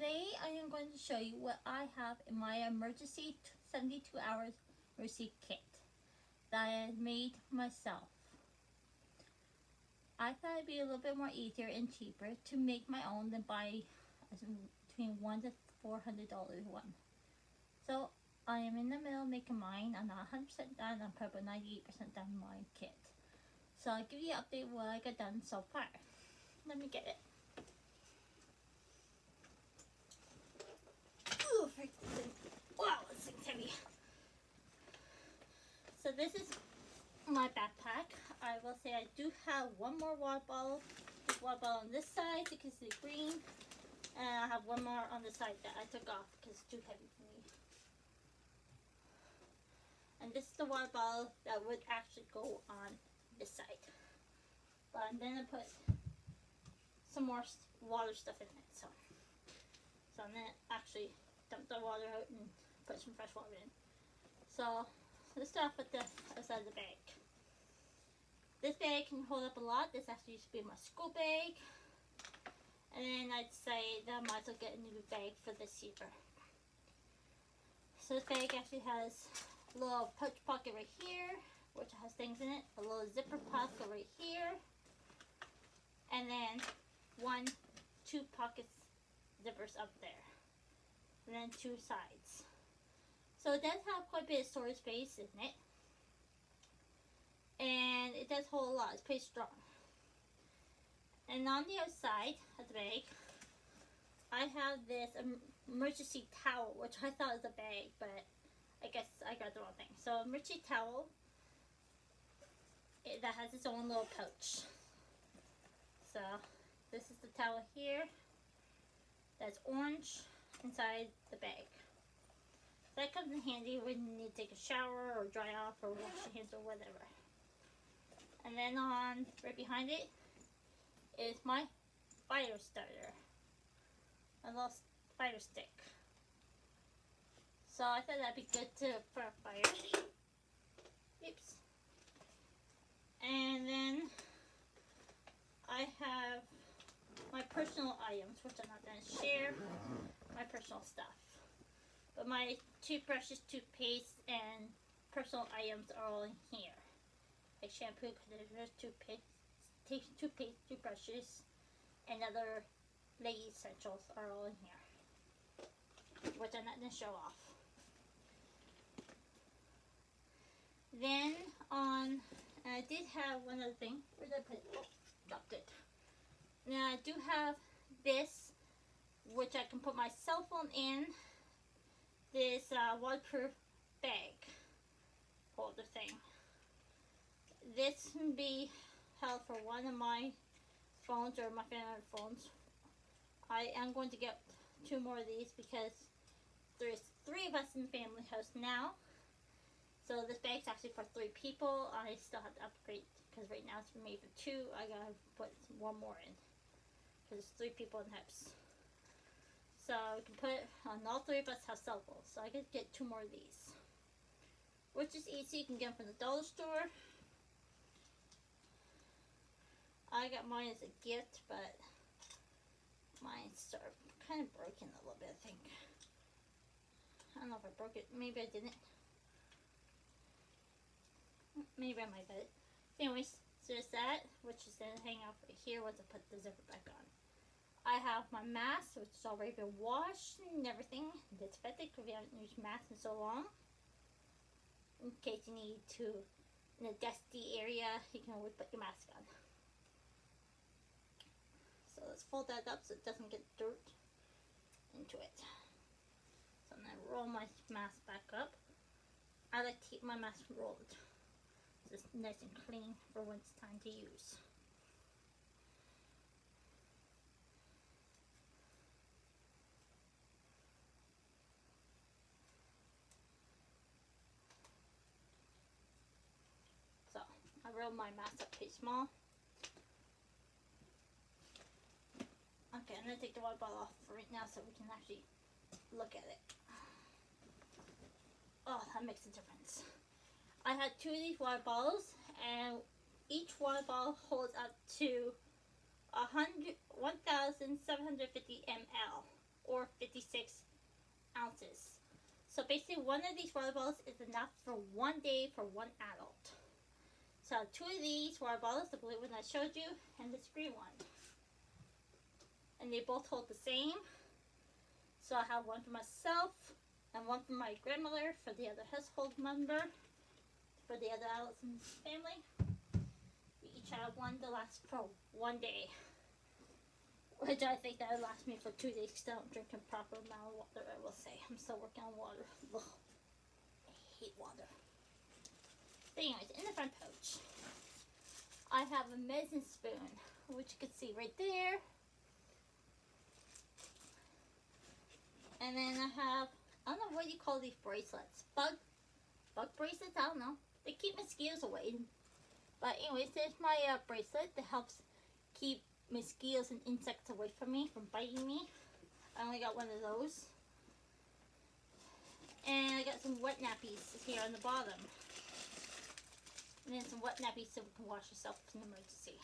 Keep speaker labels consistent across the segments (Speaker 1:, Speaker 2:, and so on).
Speaker 1: today I am going to show you what I have in my emergency 72 hours emergency kit that I made myself. I thought it'd be a little bit more easier and cheaper to make my own than buy between $100 to $400 one. So I am in the middle of making mine. I'm not 100% done. I'm probably 98% done my kit. So I'll give you an update what I got done so far. Let me get it. Ooh, freak this thing. Wow, this thing's heavy. So this is my backpack. I will say I do have one more water bottle. This water bottle on this side, you can see green. And I have one more on the side that I took off because it's too heavy for me. And this is the water bottle that would actually go on this side. But then I put some more water stuff in it. So I'm going to actually dump the water out and put some fresh water in. So let's start off with the other side of the bag. This bag can hold up a lot. This actually used to be my school bag. And then I'd say that I might as well get a new bag for this year. So this bag actually has a little pouch pocket right here, which has things in it. A little zipper pocket right here. And then two pockets, zippers up there. And then two sides. So it does have quite a bit of storage space in it. And it does hold a lot. It's pretty strong. And on the outside of the bag, I have this emergency towel, which I thought was a bag, but I guess I got the wrong thing. So emergency towel that has its own little pouch. So this is the towel here. That's orange inside the bag. That comes in handy when you need to take a shower or dry off or wash your hands or whatever. And then right behind it is my fire starter. A little fire stick. So I thought that'd be good for a fire. Oops. And then I have my personal items, which I'm not going to share. My personal stuff. But my toothbrushes, toothpaste, and personal items are all in here. Like shampoo, conditioners, toothpaste, toothbrushes, and other lady essentials are all in here. Which I'm not going to show off. Then I did have one other thing. Where did I put it? Oh, dropped it. Now I do have this, which I can put my cell phone in. This waterproof bag holder thing. This can be held for one of my phones or my family phones. I am going to get 2 more of these because there's 3 of us in the family house now. So this bag's actually for 3 people. I still have to upgrade because right now it's made for 2. I gotta put 1 more in because there's 3 people in the house. So we can put on all 3 of us have cell phones. So I could get 2 more of these, which is easy. You can get them from the dollar store. I got mine as a gift, but mine's kind of broken a little bit, I think. I don't know if I broke it. Maybe I didn't. Maybe I might have it. Anyways, so there's that, which is going to hang out right here once I put the zipper back on. I have my mask, which has already been washed and everything. It's disinfected because we haven't used masks in so long. In case you need to, in a dusty area, you can always put your mask on. So let's fold that up so it doesn't get dirt into it. So I'm going to roll my mask back up. I like to keep my mask rolled. So it's nice and clean for when it's time to use. So I rolled my mask up pretty small. Okay, I'm going to take the water bottle off for right now so we can actually look at it. Oh, that makes a difference. I had 2 of these water bottles, and each water bottle holds up to 1,750 ml or 56 ounces. So basically one of these water bottles is enough for 1 day for one adult. So 2 of these water bottles, the blue one I showed you and this green one. And they both hold the same. So I have one for myself and one for my grandmother, for the other household member, for the other adults in the family. We each have one to last for 1 day. Which I think that would last me for 2 days because I don't drink a proper amount of water, I will say. I'm still working on water. Ugh. I hate water. But anyways, in the front pouch, I have a medicine spoon, which you can see right there. And then I have, I don't know what you call these bracelets. Bug bracelets? I don't know. They keep mosquitoes away. But anyways, there's my bracelet that helps keep mosquitoes and insects away from me, from biting me. I only got one of those. And I got some wet nappies here on the bottom. And then some wet nappies so we can wash yourself in an emergency.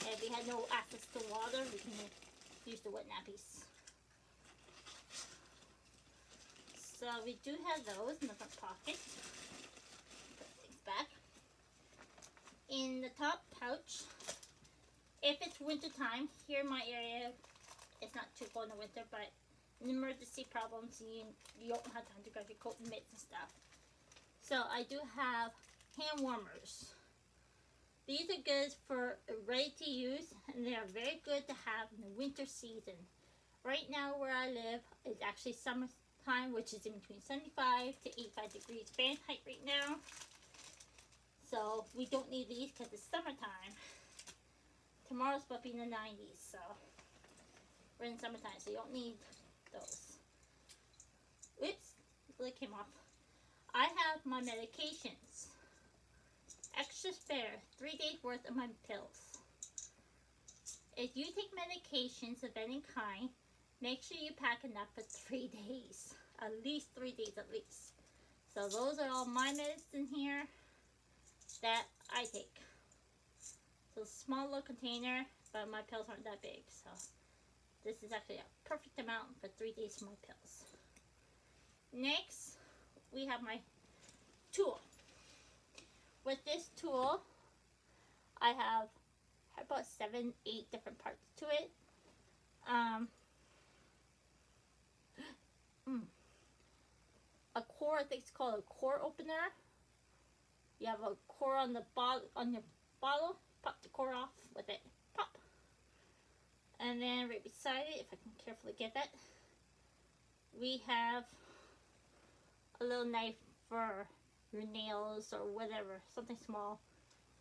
Speaker 1: And if you had no access to water, we can use the wet nappies. So we do have those in the front pocket. Put things back. In the top pouch, if it's winter time, here in my area, it's not too cold in the winter, but in emergency problems, you don't have time to grab your coat and mitts and stuff. So I do have hand warmers. These are good for ready to use, and they are very good to have in the winter season. Right now where I live is actually summertime, which is in between 75 to 85 degrees Fahrenheit right now. So we don't need these because it's summertime. Tomorrow's supposed to be in the 90s, so we're in summertime, so you don't need those. Oops, the lid came off. I have my medications. Extra spare, 3 days worth of my pills. If you take medications of any kind, make sure you pack enough for 3 days. At least 3 days at least. So those are all my medicine here that I take. So small little container, but my pills aren't that big, so this is actually a perfect amount for 3 days for my pills. Next, we have my tool. With this tool, I have about 7, 8 different parts to it. A core, I think it's called a core opener. You have a core on the on your bottle. Pop the core off with it. Pop. And then right beside it, if I can carefully get that, we have a little knife for your nails or whatever, something small.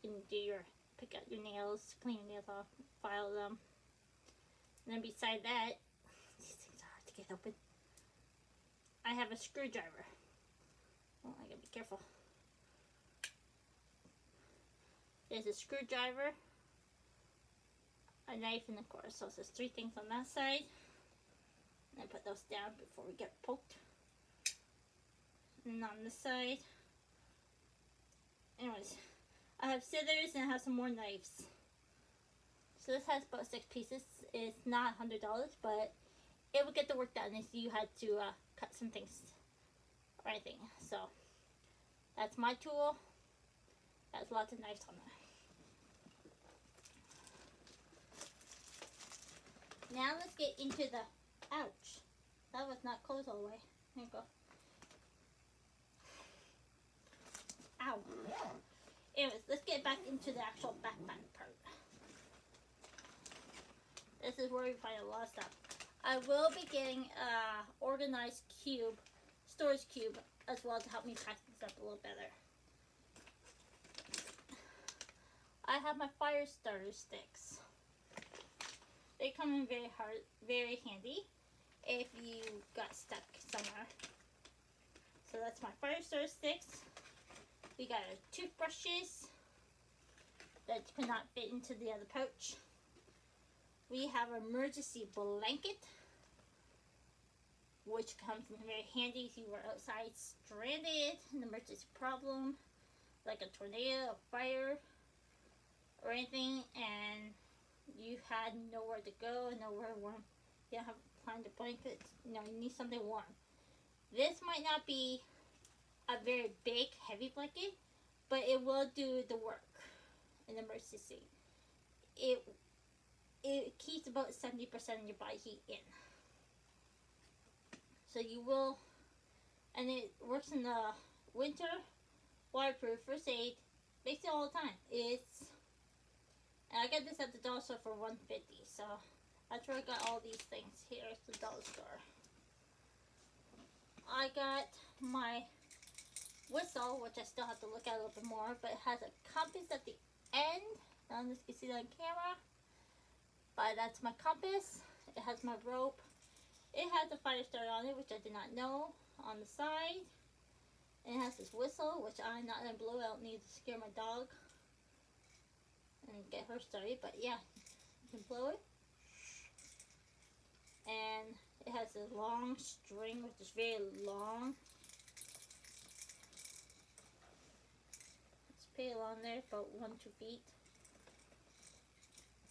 Speaker 1: You can do your, pick out your nails, clean your nails off, file them. And then beside that, these things are hard to get open. I have a screwdriver. Oh, I gotta be careful. There's a screwdriver, a knife, and a core. So there's 3 things on that side. And then put those down before we get poked. And on this side. Anyways, I have scissors and I have some more knives. So this has about 6 pieces. It's not $100, but it would get the work done if you had to cut some things or anything. So that's my tool. Has lots of knives on it. Now let's get into the, ouch, that was not closed all the way. There you go. Ow. Anyways, let's get back into the actual backpack part. This is where we find a lot of stuff. I will be getting a organized cube, storage cube, as well to help me pack this up a little better. I have my fire starter sticks. They come in very handy if you got stuck somewhere. So that's my fire starter sticks. We got our toothbrushes that could not fit into the other pouch. We have our emergency blanket, which comes in very handy if you were outside stranded, an emergency problem, like a tornado, a fire, or anything, and you had nowhere to go, nowhere warm. You don't have find a blanket. You know, you need something warm. This might not be a very big, heavy blanket, but it will do the work in emergency. It keeps about 70% of your body heat in. So you will, and it works in the winter, waterproof, first aid, makes it all the time. And I got this at the dollar store for $1.50, so that's where I got all these things. Here at the dollar store. I got my whistle, which I still have to look at a little bit more, but it has a compass at the end. I don't know if you can see that on camera, but that's my compass. It has my rope. It has a fire starter on it, which I did not know, on the side. And it has this whistle, which I'm not going to blow. I don't need to scare my dog and get her started, but yeah, you can blow it. And it has a long string, which is very long. It's pretty long there, about 1-2 feet.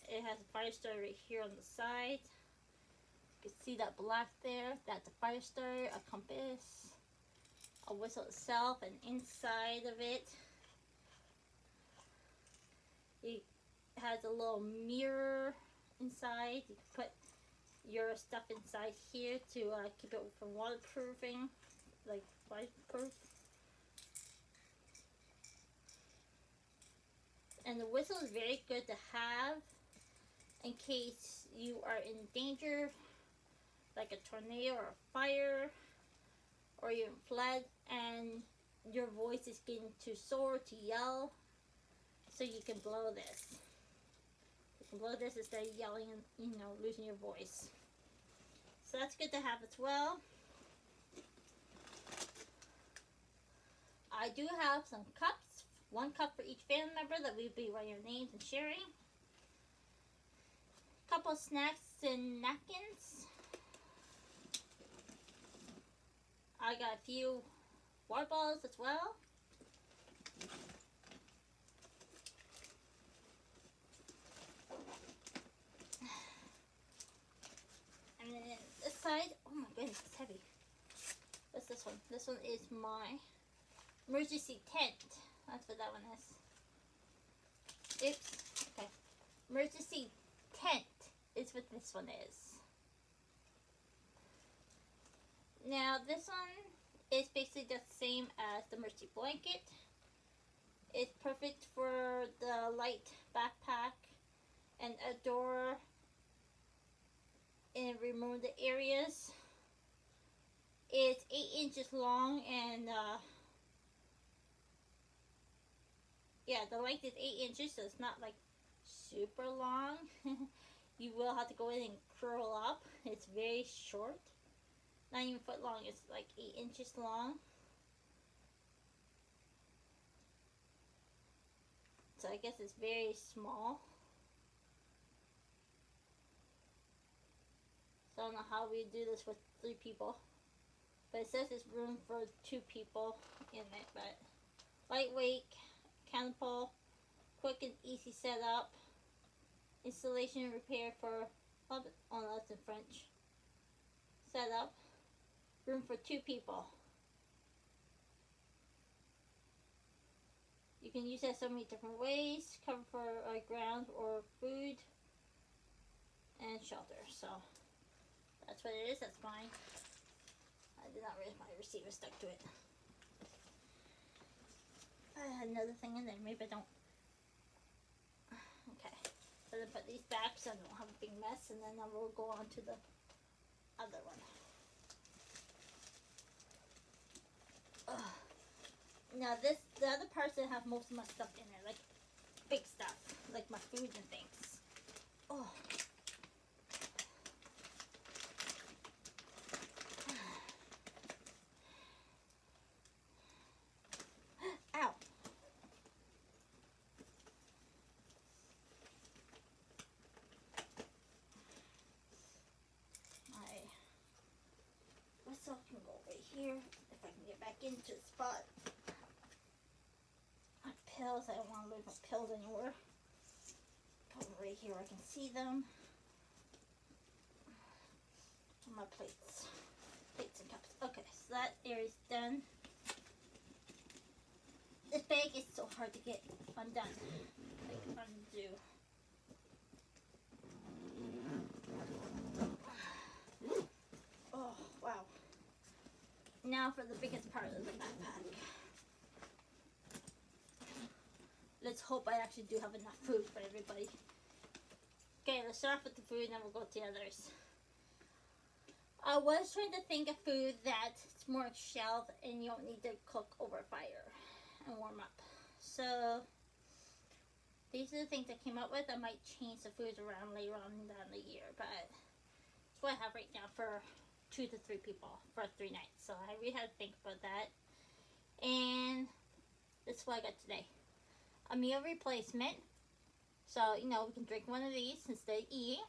Speaker 1: It has a fire starter right here on the side. You can see that black there. That's a fire starter, a compass, a whistle itself, and inside of it, it has a little mirror inside. You can put your stuff inside here to keep it from waterproofing, like waterproof. And the whistle is very good to have in case you are in danger, like a tornado or a fire, or you're in flood and your voice is getting too sore to yell, so you can blow this. You can blow this instead of yelling and, you know, losing your voice. So that's good to have as well. I do have some cups, 1 cup for each family member that we'll be writing your names and sharing. Couple snacks and napkins. I got a few water bottles as well. And then this side, oh my goodness, it's heavy. What's this one? This one is my emergency tent. That's what that one is. Oops. Okay. Emergency tent is what this one is. Now this one is basically the same as the emergency blanket. It's perfect for the light backpack and outdoor in remote areas. It's 8 inches long, and yeah, the length is 8 inches, so it's not like super long. You will have to go in and curl up. It's very short, not even a foot long. It's like 8 inches long. So I guess it's very small. So I don't know how we do this with 3 people. But it says there's room for 2 people in it. But lightweight, canopy, quick and easy setup. Installation and repair for, oh no, that's in French. Setup. Room for 2 people. You can use that so many different ways. Cover for ground or food and shelter. So that's what it is. That's mine. I did not realize my receiver stuck to it. I had another thing in there. Maybe I don't. Okay. So then put these back so I don't have a big mess, and then I will go on to the other one. Now the other parts that have most of my stuff in there, like big stuff, like my food and things. Oh. Ow. My whistle can go right here if I can get back into the spot. My pills, I don't want to leave my pills anywhere. Put them right here where I can see them. On my plates. Plates and cups. Okay, so that area's done. This bag is so hard to get undone. Like undo. Oh, wow. Now for the biggest part of the backpack. Let's hope I actually do have enough food for everybody. Okay, let's start off with the food and then we'll go to the others. I was trying to think of food that's more shelved and you don't need to cook over fire and warm up. So these are the things I came up with. I might change the foods around later on down the year, but it's what I have right now for 2 to 3 people for 3 nights. So I really had to think about that. And that's what I got today. A meal replacement. So, you know, we can drink one of these instead of eating.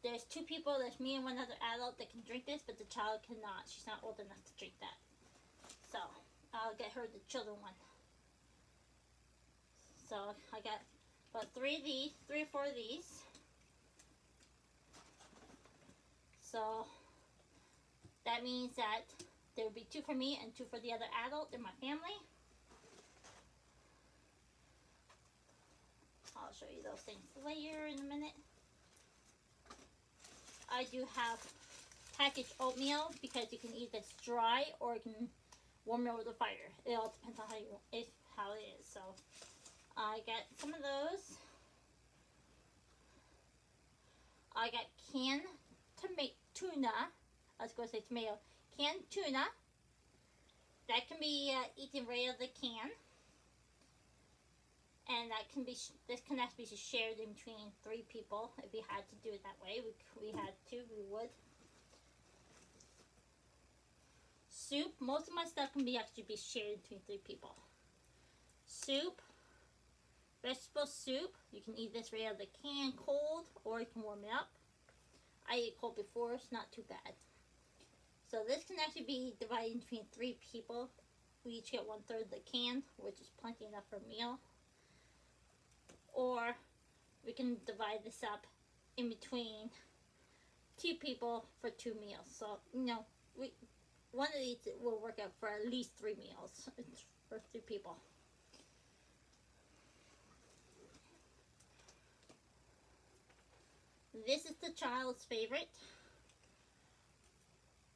Speaker 1: There's 2 people, there's me and one other adult that can drink this, but the child cannot. She's not old enough to drink that. So, I'll get her the children one. So, I got about 3 of these, 3 or 4 of these. So, that means that there will be 2 for me and 2 for the other adult in my family. I'll show you those things later in a minute. I do have packaged oatmeal because you can eat this dry or you can warm it over the fire. It all depends on how it is. So I got some of those. I got canned tuna. I was going to say tomato. Canned tuna. That can be eaten right out of the can. And that can be, this can actually be shared in between 3 people. If we had to do it that way, we had to, we would. Soup, most of my stuff can be actually be shared between 3 people. Soup, vegetable soup, you can eat this right out of the can cold, or you can warm it up. I ate cold before, it's not too bad. So this can actually be divided between 3 people. We each get 1/3 of the can, which is plenty enough for a meal. Or we can divide this up in between 2 people for 2 meals. So, you know, one of these will work out for at least 3 meals. It's for 3 people. This is the child's favorite.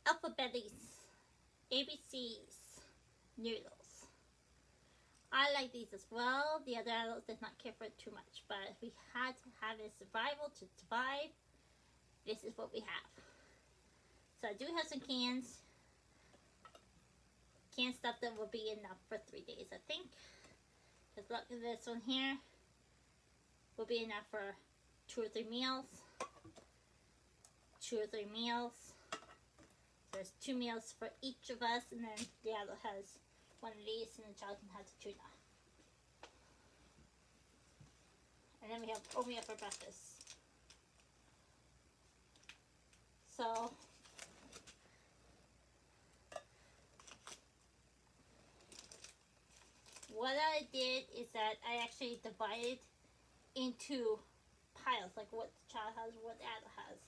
Speaker 1: Alphabetties, ABCs, noodles. I like these as well. The other adults did not care for it too much, but if we had to have a survival to survive, this is what we have. So I do have some canned stuff that will be enough for 3 days, I think. Just look at this one here. Will be enough for 2 or 3 meals. 2 or 3 meals. So there's 2 meals for each of us, and then the adult has 1 of these, and the child can have the tuna. And then we have oatmeal for breakfast. So what I did is that I actually divided into piles, like what the child has, what the adult has.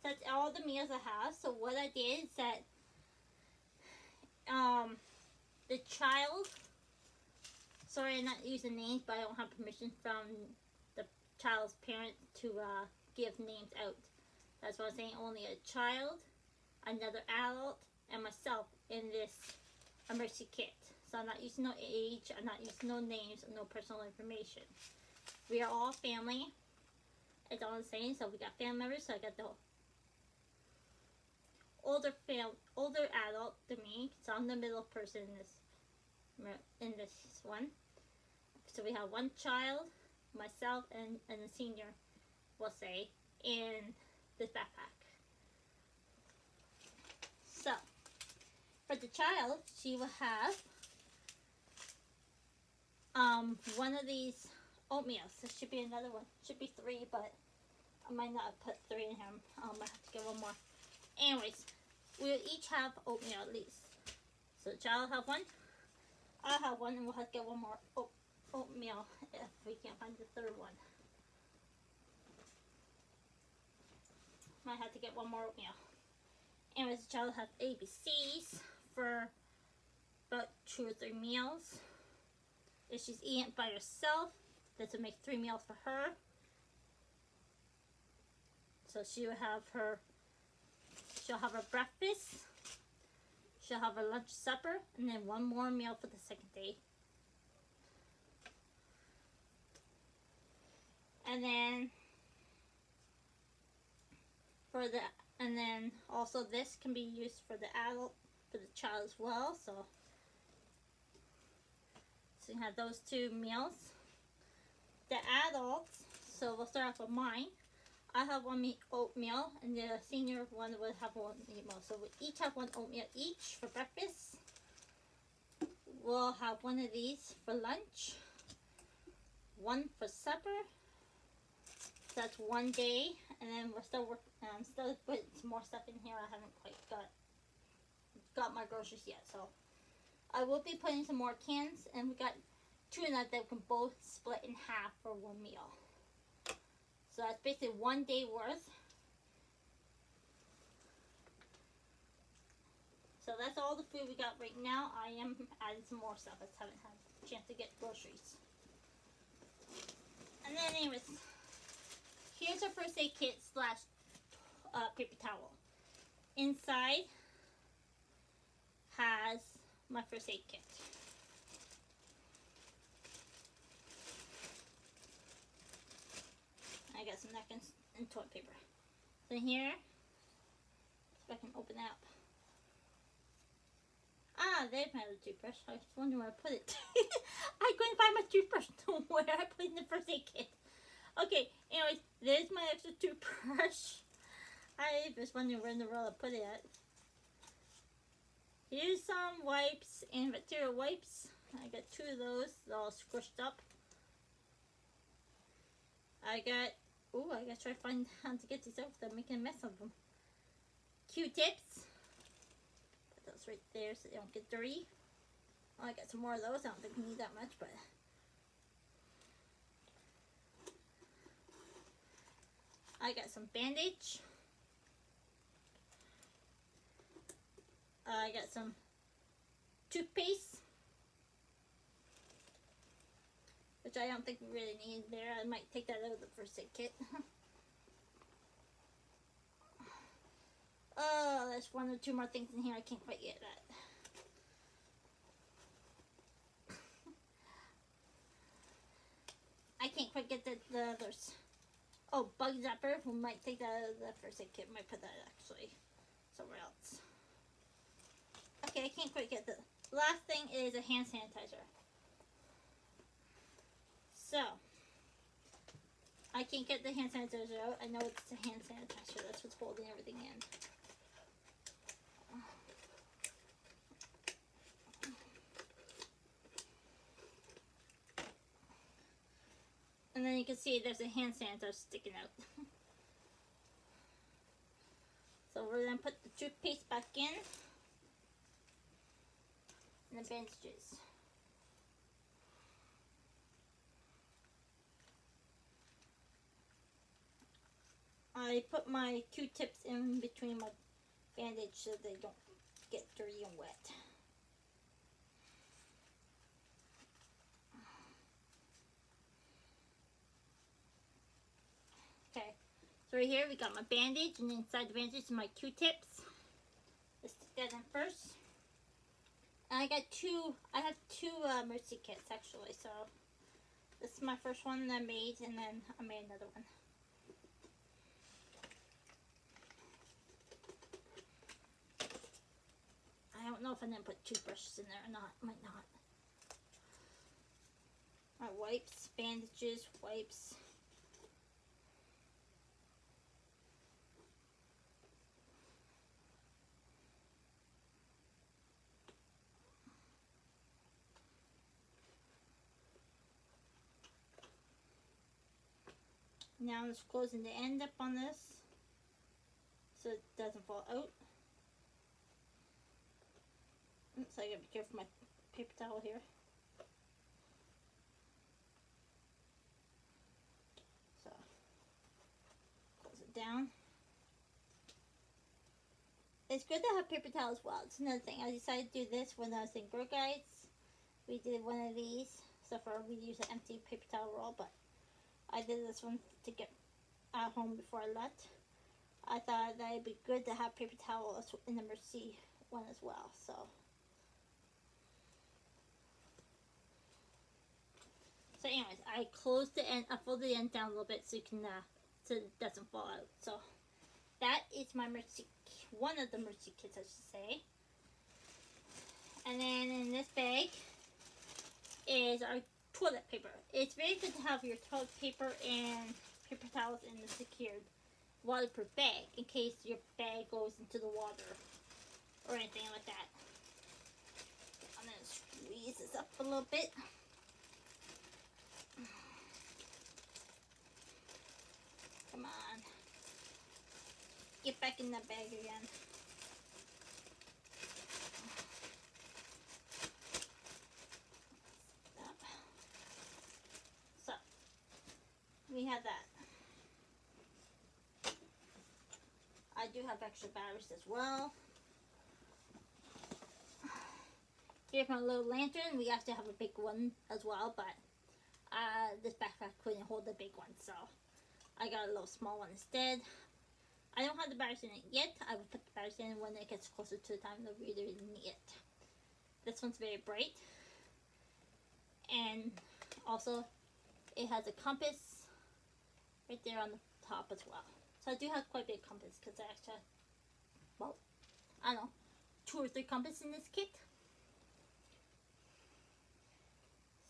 Speaker 1: So that's all the meals I have. So what I did is that the child, sorry I'm not using names, but I don't have permission from the child's parent to give names out. That's what I'm saying, only a child, another adult, and myself in this emergency kit. So I'm not using no age, I'm not using no names, no personal information. We are all family. It's all I'm saying. So we got family members. So I got the older adult than me. So I'm the middle person in this one. So we have 1 child, myself, and a senior, we'll say, in this backpack. So for the child, she will have 1 of these oatmeals. There should be another one. Should be 3, but I might not have put 3 in him. I might have to get 1 more. Anyways, we'll each have oatmeal at least. So the child will have 1. I'll have 1, and we'll have to get 1 more oatmeal if we can't find the 3rd one. had to get one more oatmeal. Anyways, the child has ABCs for about 2 or 3 meals. If she's eating by herself, this would make 3 meals for her. So she'll have her breakfast, she'll have her lunch, supper, and then 1 more meal for the second day. And then also this can be used for the adult, for the child as well. So you have those 2 meals. The adults, so we'll start off with mine. I have 1 oatmeal, and the senior one would have 1 oatmeal. So we each have 1 oatmeal each for breakfast. We'll have 1 of these for lunch, 1 for supper. So that's 1 day, and then we're still working. I'm still putting some more stuff in here. I haven't quite got my groceries yet, so I will be putting some more cans, and we got tuna that we can both split in half for 1 meal. So that's basically 1 day worth. So that's all the food we got right now. I am adding some more stuff. I just haven't had a chance to get groceries. And then anyways, here's our first aid kit slash paper towel. Inside has my first aid kit. I got some napkins and toilet paper. So here, if I can open it up. Ah, there's my other toothbrush. I was wondering where I put it. I couldn't find my toothbrush where I put it in the first aid kit. Okay, anyways, there's my extra toothbrush. I was wondering where in the world I put it at. Here's some wipes, antibacterial wipes. I got 2 of those, all squished up. I gotta try to find how to get these out without making a mess of them. Q-tips. Put those right there so they don't get dirty. Oh, I got some more of those. I don't think we need that much, but I got some bandage. I got some toothpaste, which I don't think we really need there. I might take that out of the first aid kit. Oh, there's 1 or 2 more things in here. I can't quite get that. I can't quite get the others. Oh, bug zapper. We might take that out of the first aid kit. Might put that actually somewhere else. Okay, I can't quite get the last thing is a hand sanitizer. So I can't get the hand sanitizer out. I know it's a hand sanitizer. That's what's holding everything in. And then you can see there's a hand sanitizer sticking out. So we're going to put the toothpaste back in. And the bandages. I put my Q-tips in between my bandage so they don't get dirty and wet. Okay, so right here we got my bandage, and inside the bandage is my Q-tips. Let's stick that in first. And I have two Mercy kits actually, so this is my first one that I made, and then I made another one. I don't know if I'm going to put toothbrushes in there or not. Might not. Alright, wipes, bandages, wipes. Now I'm just closing the end up on this so it doesn't fall out. So I gotta be careful with my paper towel here. So close it down. it's good to have paper towel as well. It's another thing. I decided to do this when I was in Girl Guides. We did one of these. So far we use an empty paper towel roll, but I did this one to get at home before I left. I thought that it'd be good to have paper towels in the Mercy one as well. So anyways, I closed the end, I folded the end down a little bit so you can, so it doesn't fall out. So that is my Mercy, one of the Mercy kits I should say. And then in this bag is our toilet paper. It's very good to have your toilet paper and paper towels in the secured waterproof bag in case your bag goes into the water or anything like that. I'm going to squeeze this up a little bit. Come on. Get back in the bag again. So, we have that. I do have extra batteries as well. Here's my little lantern. We actually have a big one as well, but this backpack couldn't hold the big one, so I got a little small one instead. I don't have the batteries in it yet. I will put the batteries in when it gets closer to the time that we really need it. This one's very bright. And also, it has a compass right there on the top as well. So I do have quite a big compass because I actually have, well, I don't know, 2 or 3 compasses in this kit.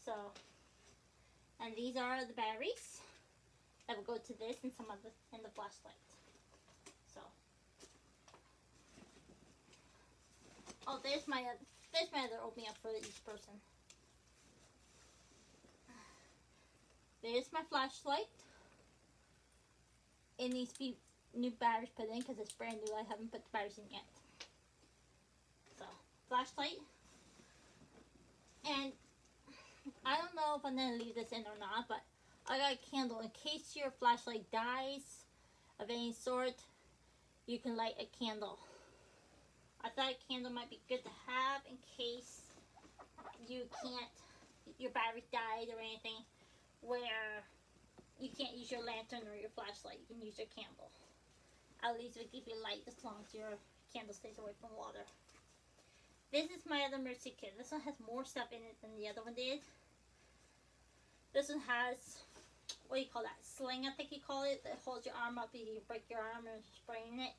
Speaker 1: So, and these are the batteries that will go to this and some other, and the flashlight. So, oh, there's my other opening up for each person. There's my flashlight. It needs to be new batteries put in because it's brand new. I haven't put the batteries in yet. So, flashlight. And I don't know if I'm going to leave this in or not, but I got a candle. In case your flashlight dies of any sort, you can light a candle. I thought a candle might be good to have in case you can't, your battery died or anything, where you can't use your lantern or your flashlight. You can use your candle. At least it will keep you light as long as your candle stays away from water. This is my other Mercy kit. This one has more stuff in it than the other one did. This one has, what do you call that? Sling, I think you call it. That holds your arm up if you break your arm and sprain it.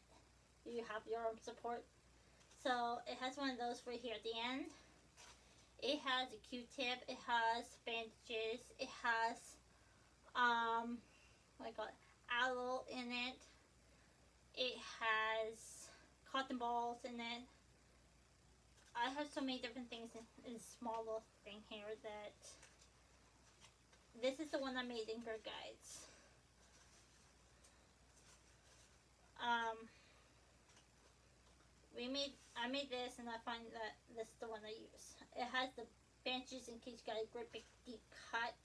Speaker 1: You have your arm support. So it has one of those right here at the end. It has a Q-tip. It has bandages. It has, what do you call it? Aloe in it. It has cotton balls in it. I have so many different things in this small little thing here that this is the one I made in Girl Guides. I made this and I find that this is the one I use. It has the bandages in case you got a great big deep cut,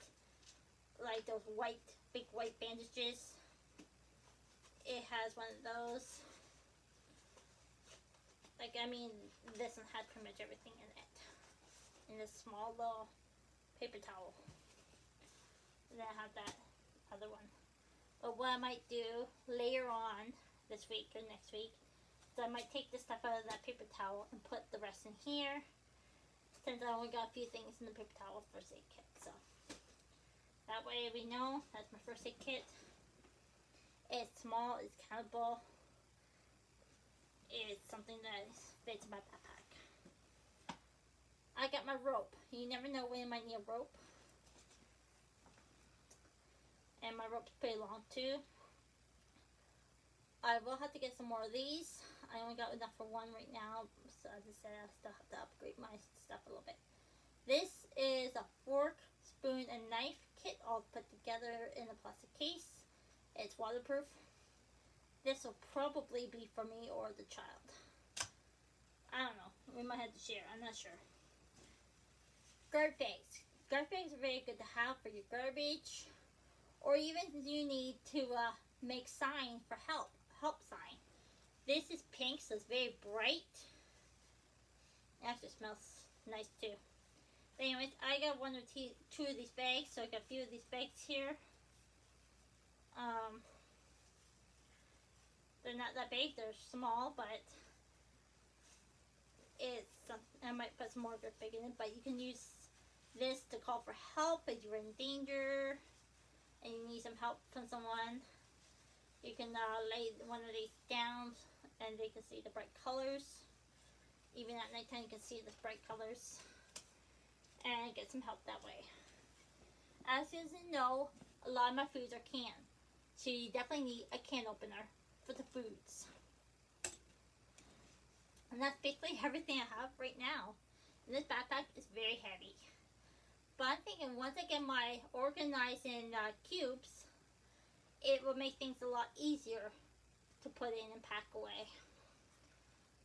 Speaker 1: like those big white bandages. It has one of those. Like, I mean, this one had pretty much everything in it. In this small little paper towel. And then I have that other one. But what I might do later on this week or next week is I might take the stuff out of that paper towel and put the rest in here. Since I only got a few things in the paper towel first aid kit. So that way we know that's my first aid kit. It's small, it's countable. It's something that fits my backpack. I got my rope. You never know when you might need a rope. And my rope's pretty long too. I will have to get some more of these. I only got enough for one right now. So as I said, I still have to upgrade my stuff a little bit. This is a fork, spoon, and knife kit all put together in a plastic case. It's waterproof. This will probably be for me or the child. I don't know. We might have to share. I'm not sure. Garbage bags. Garbage bags are very good to have for your garbage. Or even if you need to make sign for help sign. This is pink, so it's very bright. It actually smells nice too. But anyways, I got two of these bags, so I got a few of these bags here. They're not that big, they're small, but I might put some more big in it, but you can use this to call for help if you're in danger and you need some help from someone. You can lay one of these down and they can see the bright colors. Even at nighttime you can see the bright colors and get some help that way. As you know, a lot of my foods are canned, so you definitely need a can opener for the foods. And that's basically everything I have right now. And this backpack is very heavy. But I'm thinking once I get my organizing cubes, it will make things a lot easier to put in and pack away.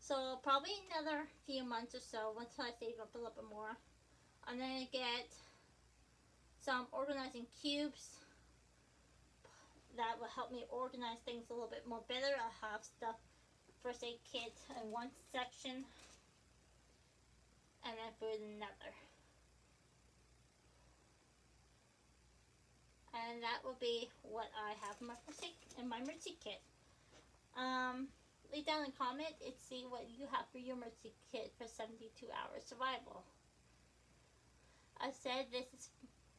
Speaker 1: So probably another few months or so, once I save up a little bit more, I'm going to get some organizing cubes that will help me organize things a little bit more better. I'll have stuff, first aid kit in one section and then food in another. And that will be what I have in my emergency kit. Leave down a comment and see what you have for your emergency kit for 72 hours survival. I said this is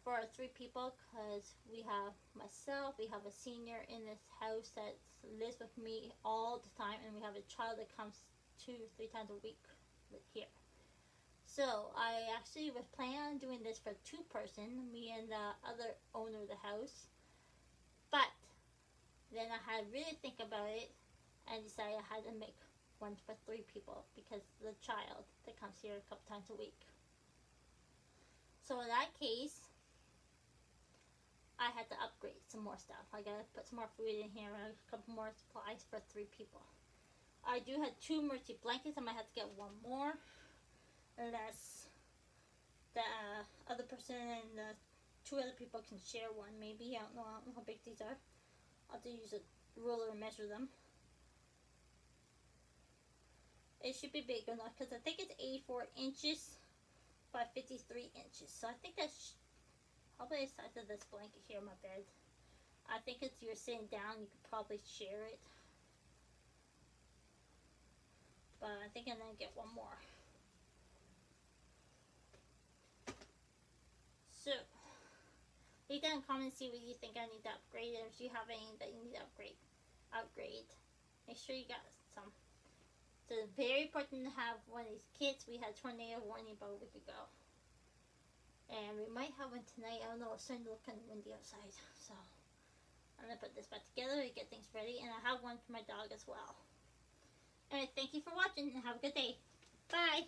Speaker 1: for 3 people because we have myself, we have a senior in this house that lives with me all the time, and we have a child that comes 2 or 3 times a week here. So I actually was planning on doing this for 2-person, me and the other owner of the house. But then I had to really think about it and decided I had to make one for 3 people because of the child that comes here a couple times a week. So in that case, I had to upgrade some more stuff. I gotta put some more food in here and a couple more supplies for 3 people. I do have 2 emergency blankets. I might have to get 1 more. Unless the other person and the 2 other people can share one, maybe. I don't know how big these are. I'll have to use a ruler and measure them. It should be big enough because I think it's 84 inches by 53 inches. So I think that's probably the size of this blanket here on my bed. I think if you're sitting down, you could probably share it. But I think I'm going to get 1 more. So, leave down in comments, see what you think I need to upgrade, and if you have any that you need to upgrade. Make sure you got some. So it's very important to have one of these kits. We had a tornado warning about a week ago. And we might have one tonight. I don't know, it's starting to look kind of windy outside. So, I'm going to put this back together to get things ready. And I have one for my dog as well. Alright, thank you for watching and have a good day. Bye!